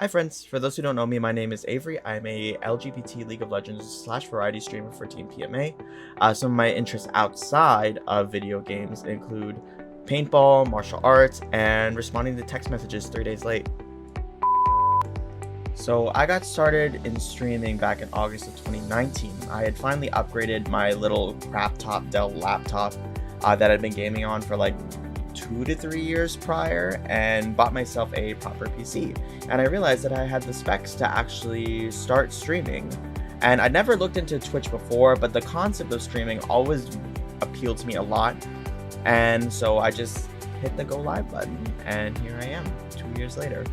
Hi friends, for those who don't know me, my name is Avery. I'm a LGBT League of Legends / variety streamer for Team PMA. Some of my interests outside of video games include paintball, martial arts, and responding to text messages 3 days late. So I got started in streaming back in August of 2019. I had finally upgraded my little crap top Dell laptop that I'd been gaming on for like 2 to 3 years prior and bought myself a proper PC. And I realized that I had the specs to actually start streaming. And I'd never looked into Twitch before, but the concept of streaming always appealed to me a lot. And so I just hit the go live button, and here I am 2 years later.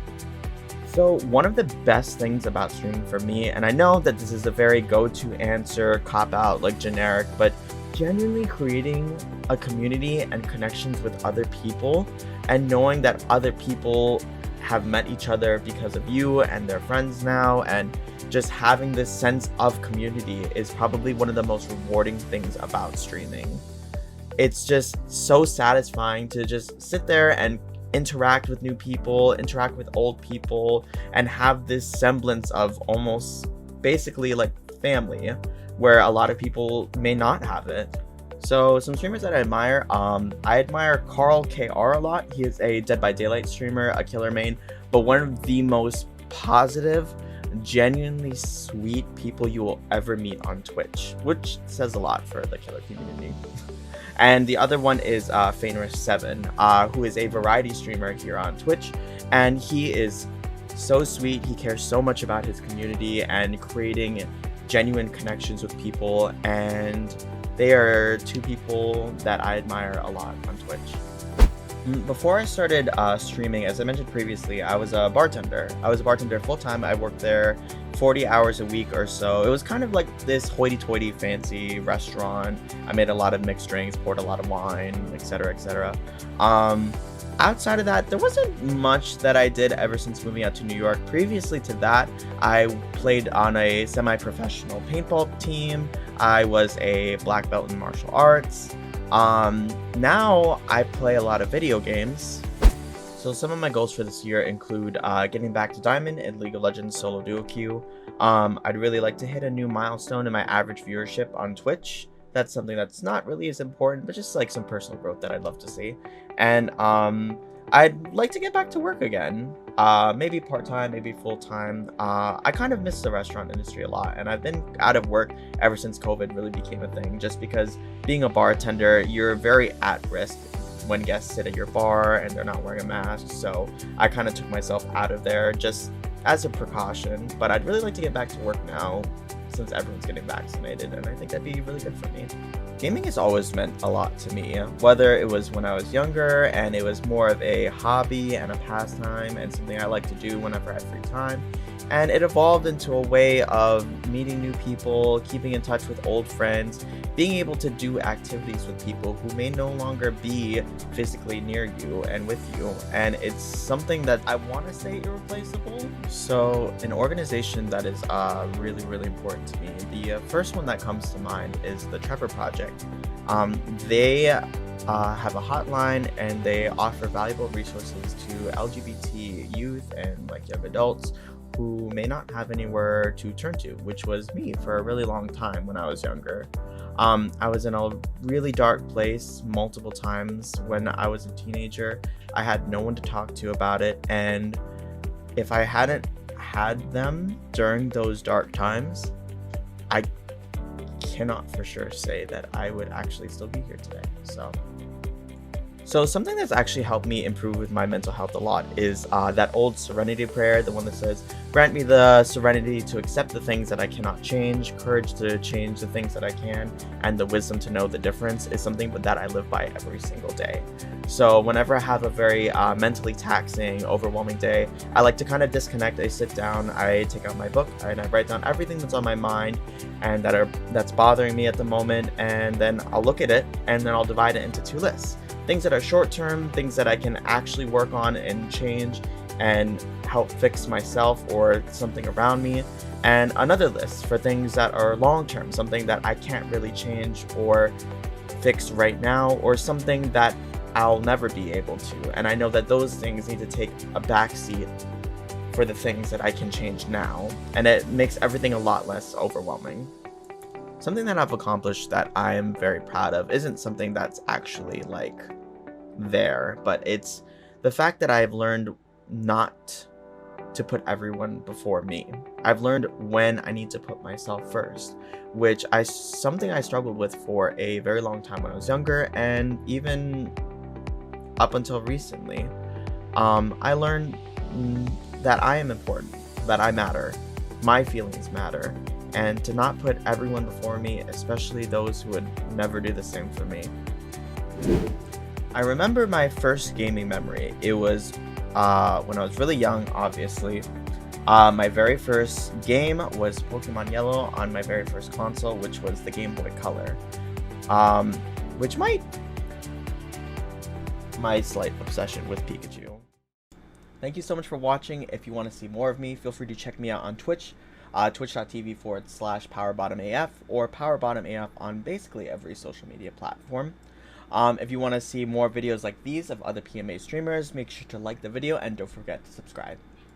So one of the best things about streaming for me, and I know that this is a very go-to answer, cop-out, like generic, but genuinely creating a community and connections with other people, and knowing that other people have met each other because of you and they're friends now, and just having this sense of community is probably one of the most rewarding things about streaming. It's just so satisfying to just sit there and interact with new people, interact with old people, and have this semblance of almost basically like family, where a lot of people may not have it. So some streamers that I admire Carl KR a lot. He is a Dead by Daylight streamer, a killer main, but one of the most positive, genuinely sweet people you will ever meet on Twitch, which says a lot for the killer community. And the other one is Fainrich7, who is a variety streamer here on Twitch, and he is so sweet. He cares so much about his community and creating genuine connections with people, and they are two people that I admire a lot on Twitch. Before I started streaming, as I mentioned previously, I was a bartender. I was a bartender full-time. I worked there 40 hours a week or so. It was kind of like this hoity-toity fancy restaurant. I made a lot of mixed drinks, poured a lot of wine, etc., etc. Outside of that, there wasn't much that I did ever since moving out to New York. Previously to that, I played on a semi-professional paintball team. I was a black belt in martial arts. Now I play a lot of video games. So some of my goals for this year include getting back to Diamond in League of Legends solo duo queue. I'd really like to hit a new milestone in my average viewership on Twitch. That's something that's not really as important, but just like some personal growth that I'd love to see. And I'd like to get back to work again. Maybe part-time, maybe full-time. I kind of miss the restaurant industry a lot, and I've been out of work ever since COVID really became a thing, just because being a bartender, you're very at risk when guests sit at your bar and they're not wearing a mask. So I kind of took myself out of there just as a precaution, but I'd really like to get back to work now since everyone's getting vaccinated, and I think that'd be really good for me. Gaming has always meant a lot to me, whether it was when I was younger and it was more of a hobby and a pastime and something I like to do whenever I have free time, and it evolved into a way of meeting new people, keeping in touch with old friends, being able to do activities with people who may no longer be physically near you and with you, and it's something that I want to say irreplaceable. So an organization that is really, really important to me, the first one that comes to mind is the Trevor Project. They have a hotline, and they offer valuable resources to LGBT youth and like young adults who may not have anywhere to turn to, which was me for a really long time when I was younger. I was in a really dark place multiple times when I was a teenager. I had no one to talk to about it, and if I hadn't had them during those dark times, I cannot for sure say that I would actually still be here today. So something that's actually helped me improve with my mental health a lot is that old serenity prayer, the one that says, "Grant me the serenity to accept the things that I cannot change, courage to change the things that I can, and the wisdom to know the difference," is something that I live by every single day. So whenever I have a very mentally taxing, overwhelming day, I like to kind of disconnect. I sit down, I take out my book, and I write down everything that's on my mind and that's bothering me at the moment, and then I'll look at it, and then I'll divide it into 2 lists. Things that are short-term, things that I can actually work on and change and help fix myself or something around me, and another list for things that are long-term, something that I can't really change or fix right now, or something that I'll never be able to. And I know that those things need to take a backseat for the things that I can change now, and it makes everything a lot less overwhelming. Something that I've accomplished that I am very proud of isn't something that's actually like there, but it's the fact that I've learned not to put everyone before me. I've learned when I need to put myself first, which something I struggled with for a very long time when I was younger, and even up until recently. I learned that I am important, that I matter, my feelings matter, and to not put everyone before me, especially those who would never do the same for me. I remember my first gaming memory. It was when I was really young, obviously. My very first game was Pokemon Yellow on my very first console, which was the Game Boy Color. Which my slight obsession with Pikachu. Thank you so much for watching. If you want to see more of me, feel free to check me out on Twitch, twitch.tv/PowerBottomAF, or PowerBottomAF on basically every social media platform. If you want to see more videos like these of other PMA streamers, make sure to like the video and don't forget to subscribe.